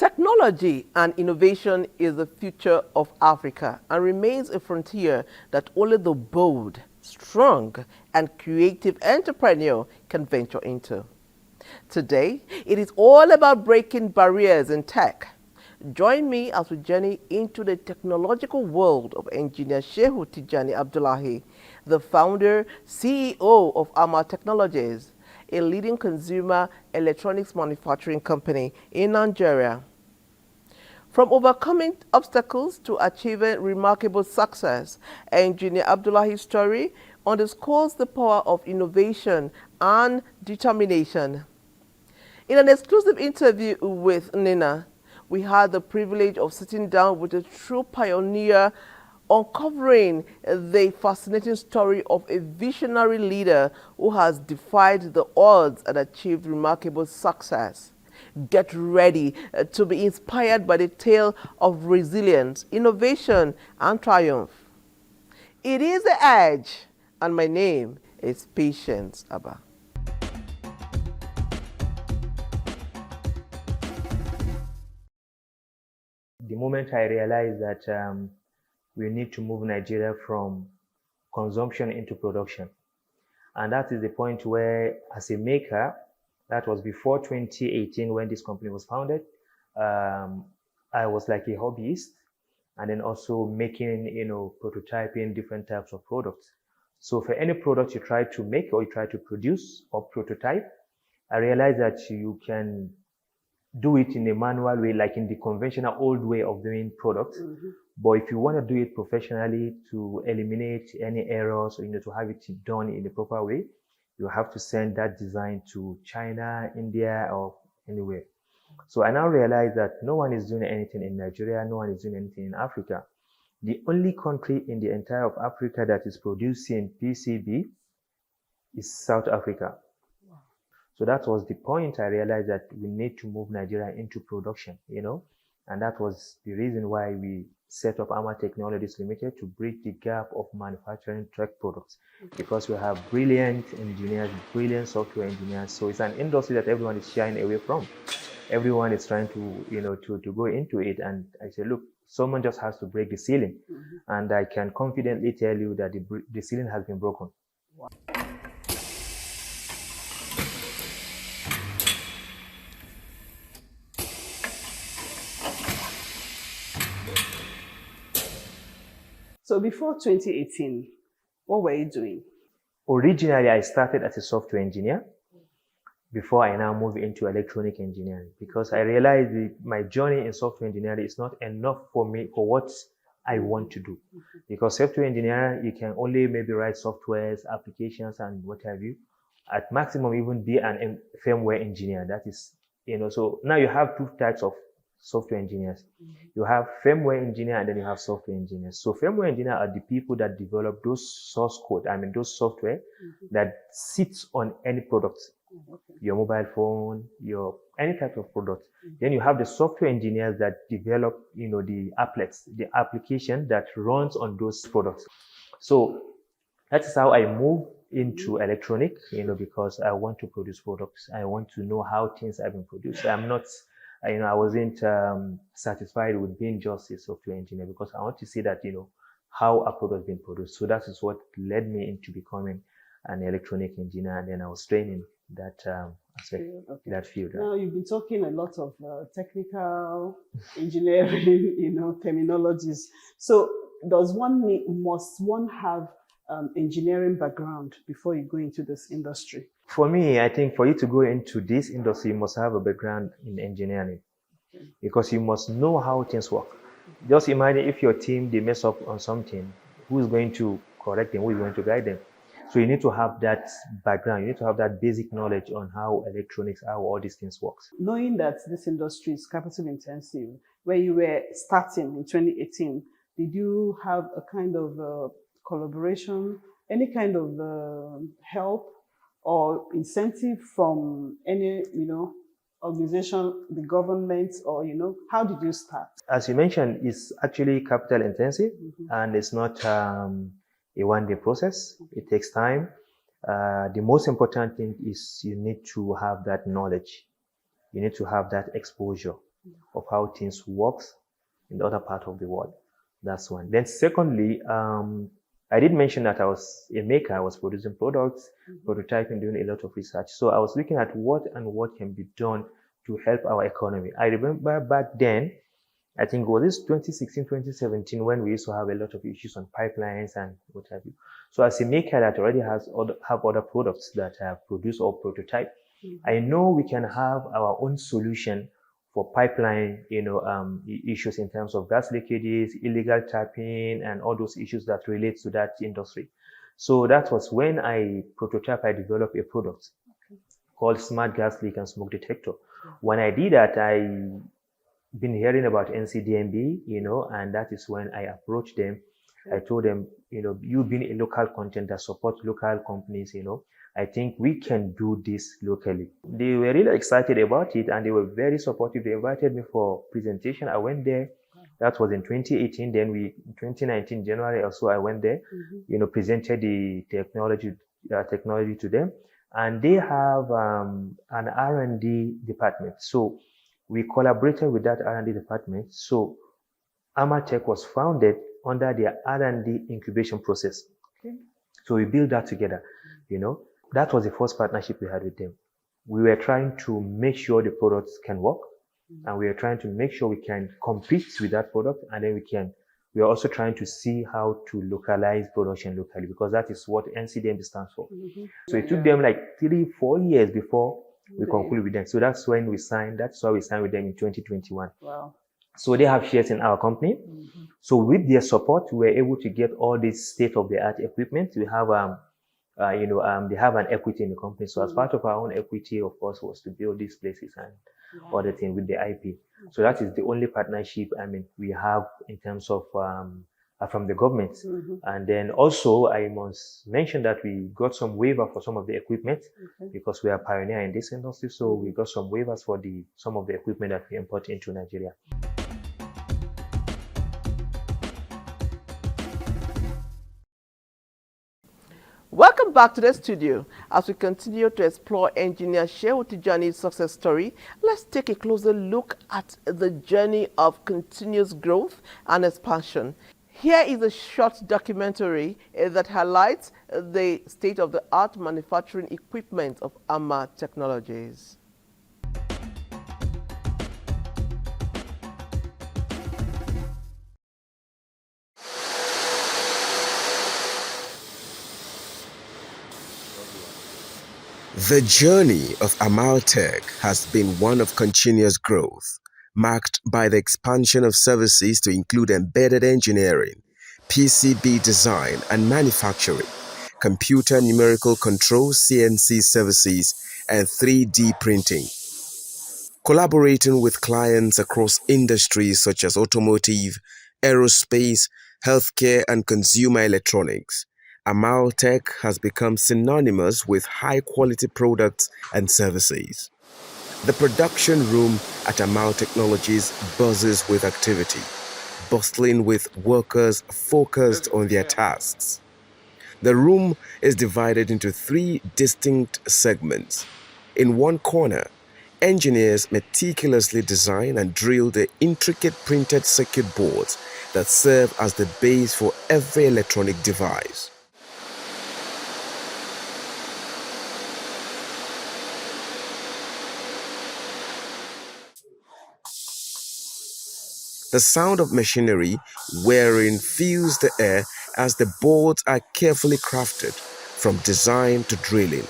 Technology and innovation is the future of Africa and remains a frontier that only the bold, strong, and creative entrepreneur can venture into. Today, it is all about breaking barriers in tech. Join me as we journey into the technological world of engineer Shehu Tijjani Abdullahi, the founder, CEO of Amal Technologies, a leading consumer electronics manufacturing company in Nigeria. From overcoming obstacles to achieving remarkable success, Engineer Abdullahi's story underscores the power of innovation and determination. In an exclusive interview with Nina, we had the privilege of sitting down with a true pioneer, uncovering the fascinating story of a visionary leader who has defied the odds and achieved remarkable success. Get ready to be inspired by the tale of resilience, innovation, and triumph. It is The Edge, and my name is Patience Abba. The moment I realized that we need to move Nigeria from consumption into production. And that is the point where, as a maker, that was before 2018 when this company was founded, I was like a hobbyist, and then also making, prototyping different types of products. So for any product you try to make or you try to produce or prototype, I realized that you can do it in a manual way, like in the conventional old way of doing products. But if you want to do it professionally to eliminate any errors, or to have it done in the proper way, you have to send that design to China, India, or anywhere. So I now realize that no one is doing anything in Nigeria, no one is doing anything in Africa. The only country in the entire of Africa that is producing PCB is South Africa. So that was the point I realized that we need to move Nigeria into production, and that was the reason why we set up Amal Technologies Limited to bridge the gap of manufacturing tech products, because we have brilliant engineers, brilliant software engineers. So it's an industry that everyone is shying away from. Everyone is trying to go into it. And I said, look, someone just has to break the ceiling. And I can confidently tell you that the ceiling has been broken. Wow. So before 2018, what were you doing? Originally, I started as a software engineer before I now moved into electronic engineering, because I realized my journey in software engineering is not enough for me for what I want to do. Because software engineering, you can only maybe write softwares, applications, and what have you. At maximum, even be an firmware engineer. That is, so now you have two types of software engineers. You have firmware engineer and then you have software engineers. So firmware engineer are the people that develop those source code, those software that sits on any product, your mobile phone, your any type of product. Then you have the software engineers that develop, the applets, the application that runs on those products. So that's how I moved into electronic, because I want to produce products. I want to know how things have been produced. I'm not I wasn't satisfied with being just a software engineer, because I want to see that, how a product has been produced. So that is what led me into becoming an electronic engineer. And then I was training that aspect, that field. Now you've been talking a lot of technical engineering, terminologies. So must one have engineering background before you go into this industry? For me, I think for you to go into this industry, you must have a background in engineering, because you must know how things work. Just imagine if your team, they mess up on something, who is going to correct them, who is going to guide them? So you need to have that background, you need to have that basic knowledge on how electronics, how all these things work. Knowing that this industry is capital intensive, when you were starting in 2018, did you have a kind of collaboration, any kind of help or incentive from any, organization, the government, or, how did you start? As you mentioned, it's actually capital intensive, and it's not a one-day process. It takes time. The most important thing is you need to have that knowledge. You need to have that exposure. of how things works in the other part of the world. That's one. Then secondly, I did mention that I was a maker. I was producing products, prototyping, doing a lot of research. So I was looking at what can be done to help our economy. I remember back then, I think it was this 2016, 2017 when we used to have a lot of issues on pipelines and what have you. So as a maker that already have other products that I have produced or prototype, I know we can have our own solution for pipeline, issues in terms of gas leakages, illegal tapping, and all those issues that relate to that industry. So that was when I developed a product called Smart Gas Leak and Smoke Detector. When I did that, I been hearing about NCDMB, and that is when I approached them. I told them, you being a local content that supports local companies, I think we can do this locally. They were really excited about it and they were very supportive. They invited me for presentation. I went there. That was in 2018. Then in 2019, January or so, I went there, presented the technology to them. And they have an R&D department. So we collaborated with that R&D department. So Amal Tech was founded under their R&D incubation process. Okay. So we built that together, That was the first partnership we had with them. We were trying to make sure the products can work, and we were trying to make sure we can compete with that product, and then we are also trying to see how to localize production locally, because that is what NCDMB stands for. So it took them like 3-4 years before we concluded with them. So that's when we signed. That's why we signed with them in 2021. Wow. So they have shares in our company. So with their support, we were able to get all this state-of-the-art equipment. We have they have an equity in the company. So as part of our own equity, of course, was to build these places and other things with the IP. So that is the only partnership, we have in terms of from the government. And then also, I must mention that we got some waiver for some of the equipment because we are pioneer in this industry. So we got some waivers for some of the equipment that we import into Nigeria. Welcome back to the studio. As we continue to explore engineer Shehu Tijjani's success story, let's take a closer look at the journey of continuous growth and expansion. Here is a short documentary that highlights the state-of-the-art manufacturing equipment of Amal Technologies. The journey of Amal Tech has been one of continuous growth, marked by the expansion of services to include embedded engineering, PCB design and manufacturing, computer numerical control CNC services, and 3D printing. Collaborating with clients across industries such as automotive, aerospace, healthcare, and consumer electronics, Amal Tech has become synonymous with high-quality products and services. The production room at Amal Technologies buzzes with activity, bustling with workers focused on their tasks. The room is divided into 3 distinct segments. In one corner, engineers meticulously design and drill the intricate printed circuit boards that serve as the base for every electronic device. The sound of machinery whirring fills the air as the boards are carefully crafted from design to drilling.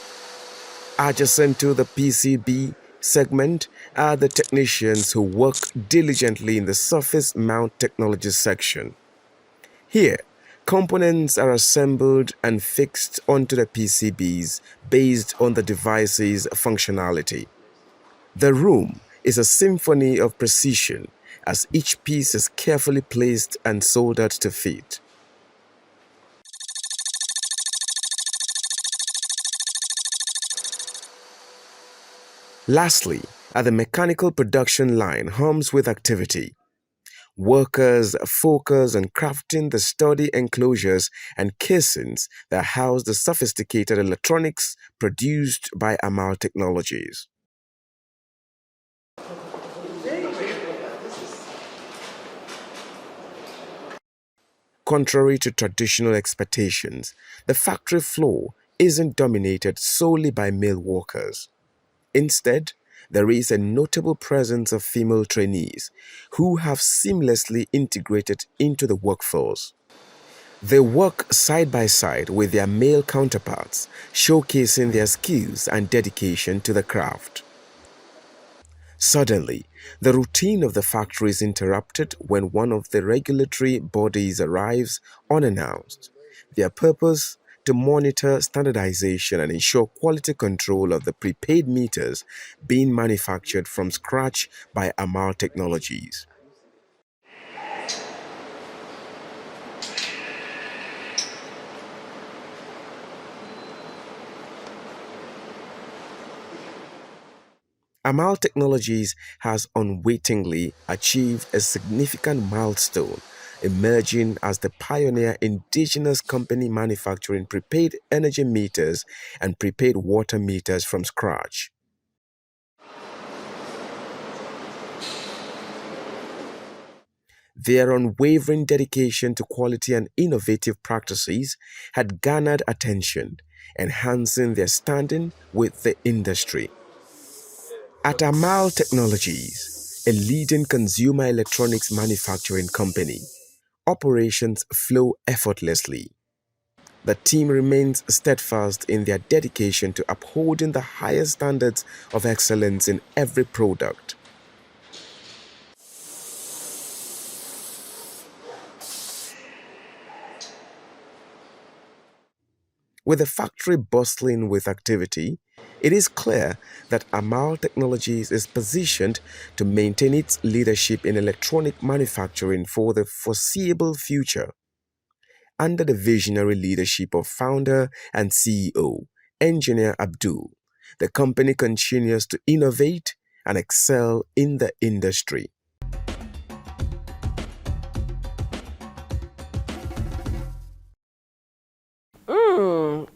Adjacent to the PCB segment are the technicians who work diligently in the surface mount technology section. Here, components are assembled and fixed onto the PCBs based on the device's functionality. The room is a symphony of precision as each piece is carefully placed and soldered to fit. Lastly, the mechanical production line hums with activity. Workers focus on crafting the sturdy enclosures and casings that house the sophisticated electronics produced by Amal Technologies. Contrary to traditional expectations, the factory floor isn't dominated solely by male workers. Instead, there is a notable presence of female trainees who have seamlessly integrated into the workforce. They work side by side with their male counterparts, showcasing their skills and dedication to the craft. Suddenly, the routine of the factory is interrupted when one of the regulatory bodies arrives unannounced. Their purpose? To monitor standardization and ensure quality control of the prepaid meters being manufactured from scratch by Amal Technologies. Amal Technologies has unwittingly achieved a significant milestone, emerging as the pioneer indigenous company manufacturing prepaid energy meters and prepaid water meters from scratch. Their unwavering dedication to quality and innovative practices had garnered attention, enhancing their standing with the industry. At Amal Technologies, a leading consumer electronics manufacturing company, operations flow effortlessly. The team remains steadfast in their dedication to upholding the highest standards of excellence in every product. With the factory bustling with activity, it is clear that Amal Technologies is positioned to maintain its leadership in electronic manufacturing for the foreseeable future. Under the visionary leadership of founder and CEO, Engineer Abdul, the company continues to innovate and excel in the industry.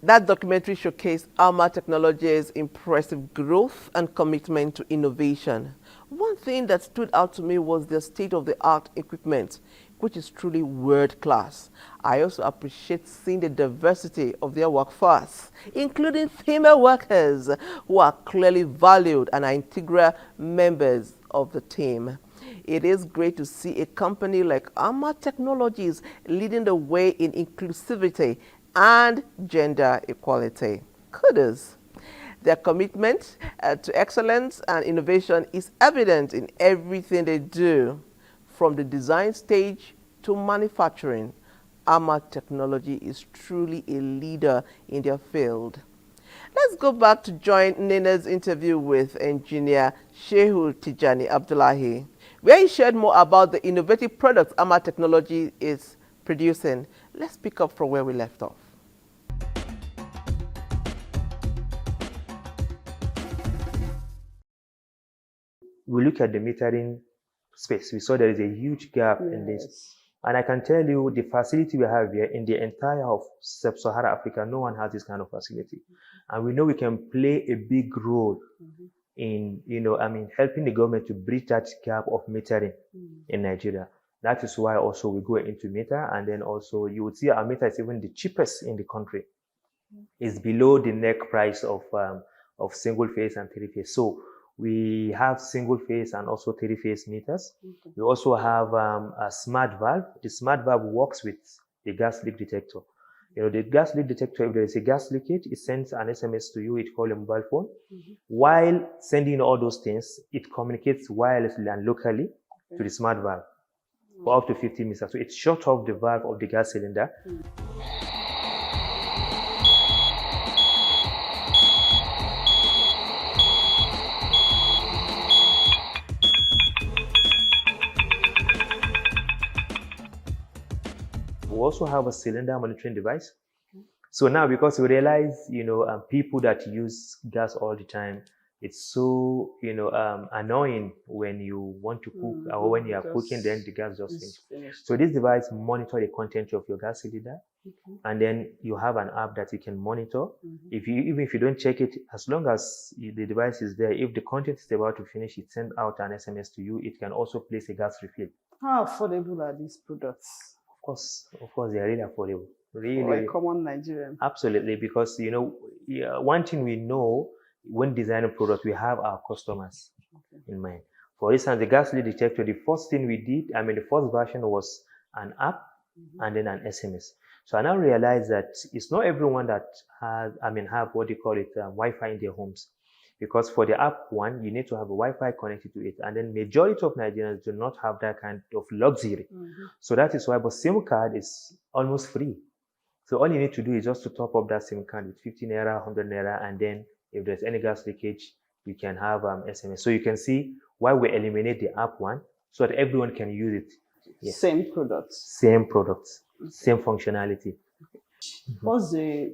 That documentary showcased Alma Technology's impressive growth and commitment to innovation. One thing that stood out to me was their state-of-the-art equipment, which is truly world-class. I also appreciate seeing the diversity of their workforce, including female workers who are clearly valued and are integral members of the team. It is great to see a company like Alma Technologies leading the way in inclusivity and gender equality. Kudos. Their commitment to excellence and innovation is evident in everything they do, from the design stage to manufacturing. Alma Technology is truly a leader in their field. Let's go back to join Nina's interview with engineer Shehu Tijjani Abdullahi, where he shared more about the innovative products Amal Technology is producing. Let's pick up from where we left off. We look at the metering space, we saw there is a huge gap in this. And I can tell you the facility we have here in the entire of sub-Saharan Africa, no one has this kind of facility. And we know we can play a big role in, helping the government to bridge that gap of metering in Nigeria. That is why also we go into meter, and then also you would see our meter is even the cheapest in the country. It's below the neck price of single phase and three phase. So we have single phase and also three phase meters. We also have a smart valve. The smart valve works with the gas leak detector. The gas leak detector, if there is a gas leakage, it sends an SMS to you, it calls your mobile phone. While sending all those things, it communicates wirelessly and locally to the smart valve for up to 50 meters. So it shuts off the valve of the gas cylinder. We also have a cylinder monitoring device. So now, because we realize, people that use gas all the time, it's so, annoying when you want to cook or when you are cooking, then the gas just finished. So this device monitors the content of your gas cylinder, and then you have an app that you can monitor. Even if you don't check it, as long as the device is there, if the content is about to finish, it sends out an SMS to you. It can also place a gas refill. How affordable are these products? Of course, they are really affordable. Really, For a common Nigerian. absolutely, because one thing we know when designing products, we have our customers in mind. For instance, the gas leak detector, the first thing we did, the first version was an app and then an SMS. So I now realize that it's not everyone that have what they call it Wi-Fi in their homes. Because for the app one, you need to have a Wi-Fi connected to it. And then majority of Nigerians do not have that kind of luxury. So that is why, but SIM card is almost free. So all you need to do is just to top up that SIM card with 50 naira, 100 naira, and then if there's any gas leakage, you can have SMS. So you can see why we eliminate the app one, so that everyone can use it. Yes. Same products. Same products, same functionality. What's the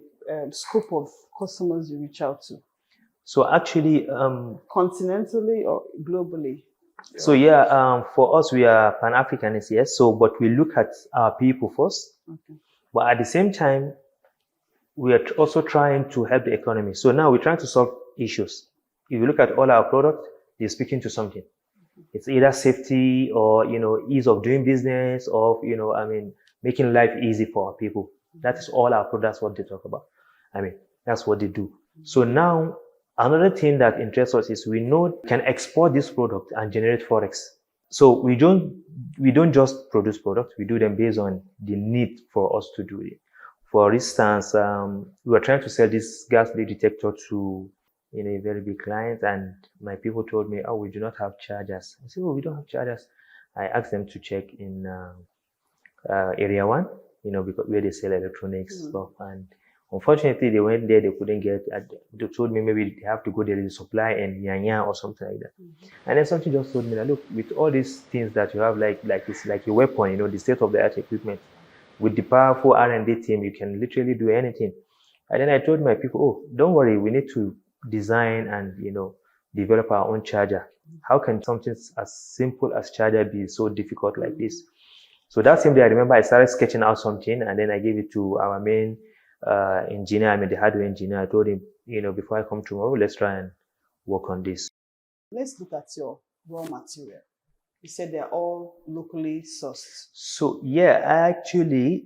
scope of customers you reach out to? So actually, continentally or globally? So for us, we are Pan-Africanists, yes. So, but we look at our people first. But at the same time, we are also trying to help the economy. So now we're trying to solve issues. If you look at all our products, they're speaking to something. It's either safety or, ease of doing business or, making life easy for our people. That is all our products, what they talk about. That's what they do. So now, another thing that interests us is we know we can export this product and generate forex. So we don't just produce products, we do them based on the need for us to do it. For instance, we were trying to sell this gas leak detector to a very big client, and my people told me, oh, we do not have chargers. I said, oh, we don't have chargers. I asked them to check in area 1, because where they sell electronics stuff, and unfortunately, they went there, they couldn't get, they told me maybe they have to go there to supply and Yanya or something like that. And then something just told me that, look, with all these things that you have, like it's like a weapon, the state-of-the-art equipment, with the powerful R&D team, you can literally do anything. And then I told my people, oh, don't worry, we need to design and, develop our own charger. How can something as simple as charger be so difficult like this? So that same day, I remember I started sketching out something, and then I gave it to our main engineer, the hardware engineer. I told him, before I come tomorrow, let's try and work on this. Let's look at your raw material. You said they're all locally sourced. So actually,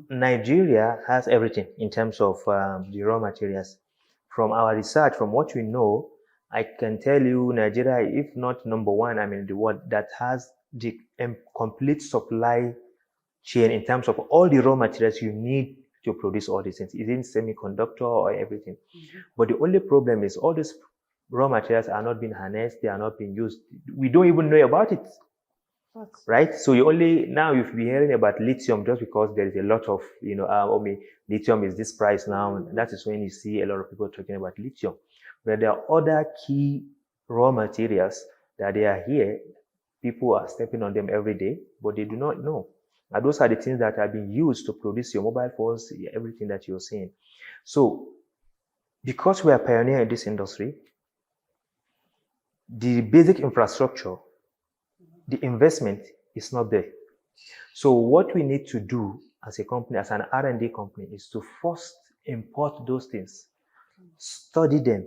Nigeria has everything in terms of the raw materials. From our research, from what we know, I can tell you Nigeria, if not number one, the world that has the complete supply chain in terms of all the raw materials you need to produce all these things. It's in semiconductor or everything. But the only problem is all these raw materials are not being harnessed, they are not being used. We don't even know about it. Right? So you've been hearing about lithium just because there is a lot of, lithium is this price now. And that is when you see a lot of people talking about lithium. But there are other key raw materials that they are here. People are stepping on them every day, but they do not know. And those are the things that are being used to produce your mobile phones, everything that you're seeing. So, because we are pioneer in this industry, the basic infrastructure, the investment is not there. So what we need to do as a company, as an R&D company, is to first import those things, study them,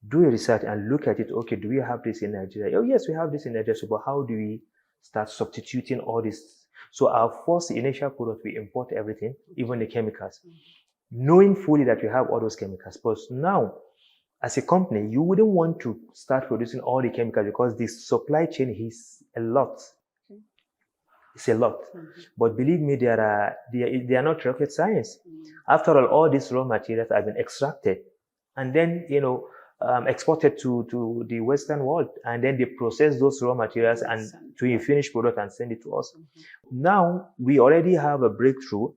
do a research and look at it. Okay, do we have this in Nigeria? Oh, yes, we have this in Nigeria. So, but how do we start substituting all this? So our first initial product, we import everything, even the chemicals, knowing fully that we have all those chemicals. But now, as a company, you wouldn't want to start producing all the chemicals because the supply chain is a lot. It's a lot. But believe me, they are not rocket science. After all these raw materials have been extracted and then, exported to the Western world, and then they process those raw materials and to a finished product and send it to us. Now, we already have a breakthrough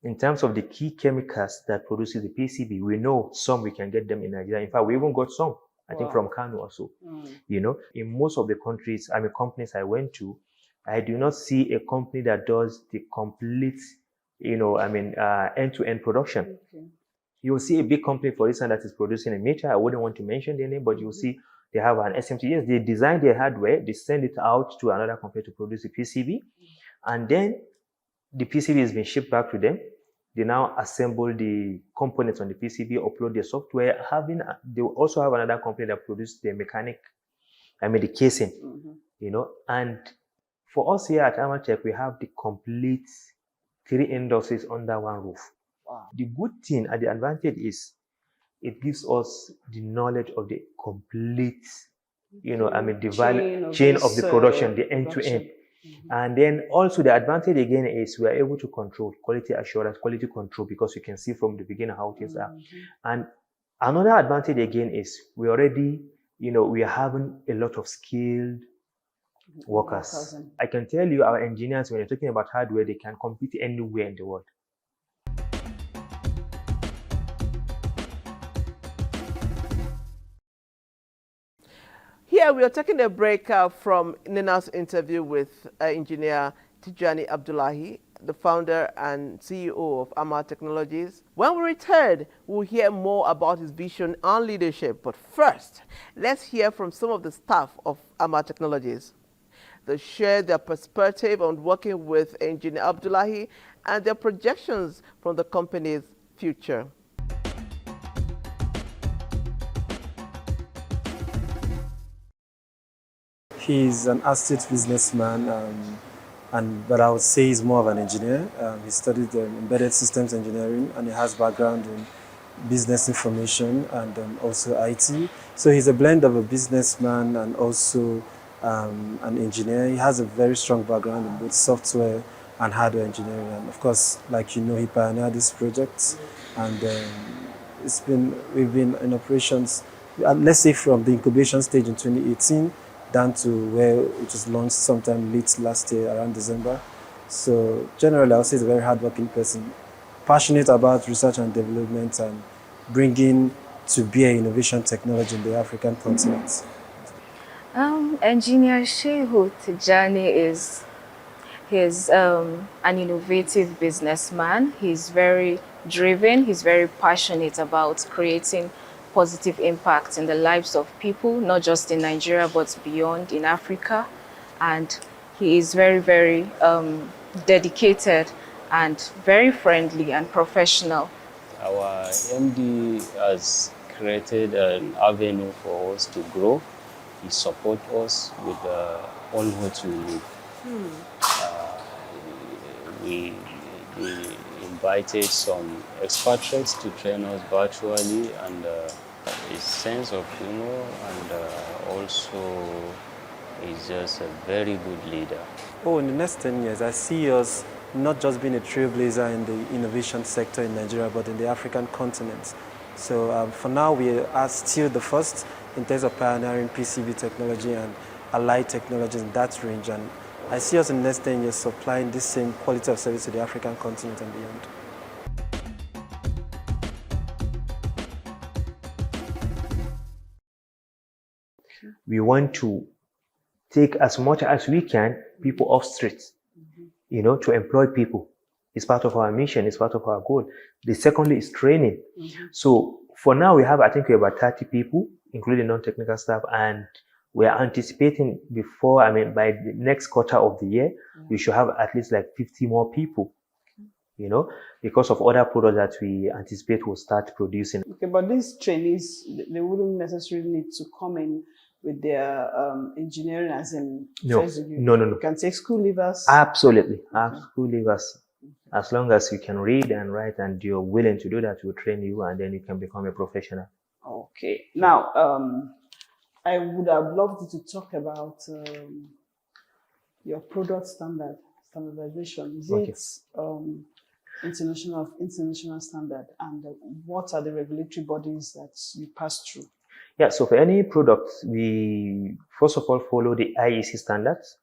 in terms of the key chemicals that produces the PCB. We know some we can get them in Nigeria. In fact, we even got some, I think from Kano also. In most of the countries, companies I went to, I do not see a company that does the complete, end-to-end production. You'll see a big company, for instance, that is producing a meter. I wouldn't want to mention their name, but you'll see they have an SMT. Yes, they design their hardware, they send it out to another company to produce a PCB, and then the PCB is being shipped back to them. They now assemble the components on the PCB, upload their software. They also have another company that produces the the casing, And for us here at Amal Tech, we have the complete 3 industries under one roof. Wow. The good thing and the advantage is it gives us the knowledge of the complete, the value chain of the production, the end to end. And then also the advantage again is we are able to control quality assurance, quality control, because you can see from the beginning how things are. And another advantage again is we already, we are having a lot of skilled workers. I can tell you our engineers, when you're talking about hardware, they can compete anywhere in the world. Here we are taking a break from Nina's interview with engineer Tijjani Abdullahi, the founder and CEO of Amal Technologies. When we return, we'll hear more about his vision and leadership. But first, let's hear from some of the staff of Amal Technologies. They share their perspective on working with engineer Abdullahi and their projections from the company's future. He's an astute businessman, but I would say he's more of an engineer. He studied embedded systems engineering, and he has background in business information and also IT. So he's a blend of a businessman and also an engineer. He has a very strong background in both software and hardware engineering. And of course, like you know, he pioneered these projects, and we've been in operations, let's say from the incubation stage in 2018 down to where it was launched sometime late last year, around December. So generally, I would say he's a very hardworking person, passionate about research and development and bringing to bear innovation technology in the African continent. Engineer Shehu Tijjani he's an innovative businessman. He's very driven. He's very passionate about creating positive impact in the lives of people, not just in Nigeria, but beyond in Africa. And he is very, very dedicated and very friendly and professional. Our MD has created an avenue for us to grow. He supports us with all what we need. We invited some expatriates to train us virtually, and his sense of humor and also is just a very good leader. Oh, in the next 10 years, I see us not just being a trailblazer in the innovation sector in Nigeria, but in the African continent. So for now, we are still the first in terms of pioneering PCB technology and allied technologies in that range. And I see us in the next 10 years supplying this same quality of service to the African continent and beyond. We want to take as much as we can people off streets, to employ people. It's part of our mission, it's part of our goal. The secondly is training. So for now, we have, I think, about 30 people, including non-technical staff, and we are anticipating by the next quarter of the year, we should have at least like 50 more people, because of other products that we anticipate will start producing. Okay, but these trainees, they wouldn't necessarily need to come in with their engineering as in first degree. No. You can take school leavers. Absolutely, school leavers. As long as you can read and write and you're willing to do that, we'll train you and then you can become a professional. Okay. Now, I would have loved you to talk about your product standardization. Is it international standard, and what are the regulatory bodies that you pass through? Yeah, so for any product, we first of all follow the IEC standards,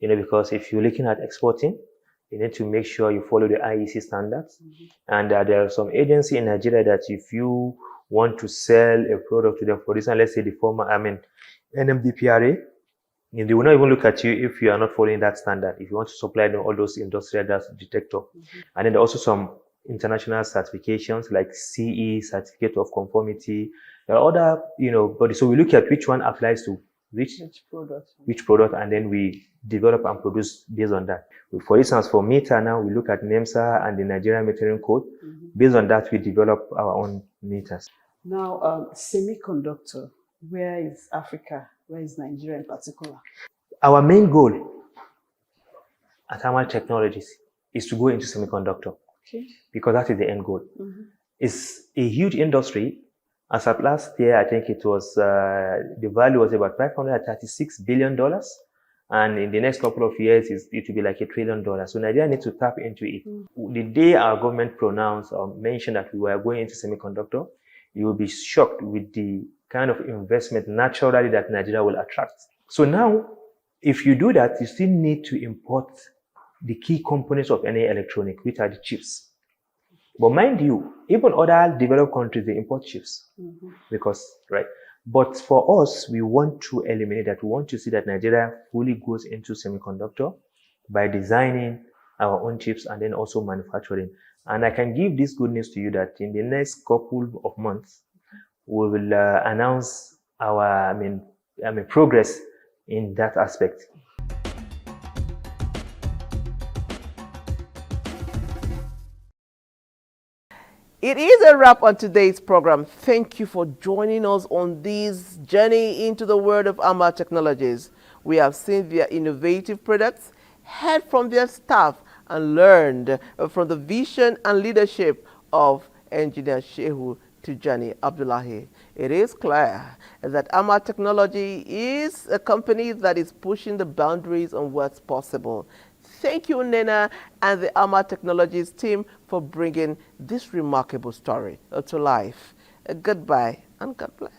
because if you're looking at exporting, you need to make sure you follow the IEC standards. And there are some agency in Nigeria that if you want to sell a product to them, for instance, let's say the former, NMDPRA, they will not even look at you if you are not following that standard, if you want to supply them all those industrial dust detector. And then there are also some international certifications like CE, Certificate of Conformity. There are other, bodies. So we look at which one applies to which product, and then we develop and produce based on that. For instance, for meter now, we look at NEMSA and the Nigerian metering code. Based on that, we develop our own meters. Now, semiconductor, where is Africa? Where is Nigeria in particular? Our main goal at Amal Technologies is to go into semiconductor, Okay. because that is the end goal. It's a huge industry. As of last year, I think it was, the value was about $536 billion. And in the next couple of years, it will be like $1 trillion. So Nigeria needs to tap into it. The day our government pronounced or mentioned that we were going into semiconductor, you will be shocked with the kind of investment naturally that Nigeria will attract. So now, if you do that, you still need to import the key components of any electronic, which are the chips. But mind you, even other developed countries, they import chips. Because, right? But for us, we want to eliminate that. We want to see that Nigeria fully goes into semiconductor by designing our own chips and then also manufacturing. And I can give this good news to you that in the next couple of months, we will announce our progress in that aspect. It is a wrap on today's program. Thank you for joining us on this journey into the world of Amal Technologies. We have seen their innovative products, heard from their staff, and learned from the vision and leadership of Engineer Shehu Tijjani Abdullahi. It is clear that Amal Technology is a company that is pushing the boundaries on what's possible. Thank you, Nena, and the Amal Technologies team for bringing this remarkable story to life. Goodbye and God bless.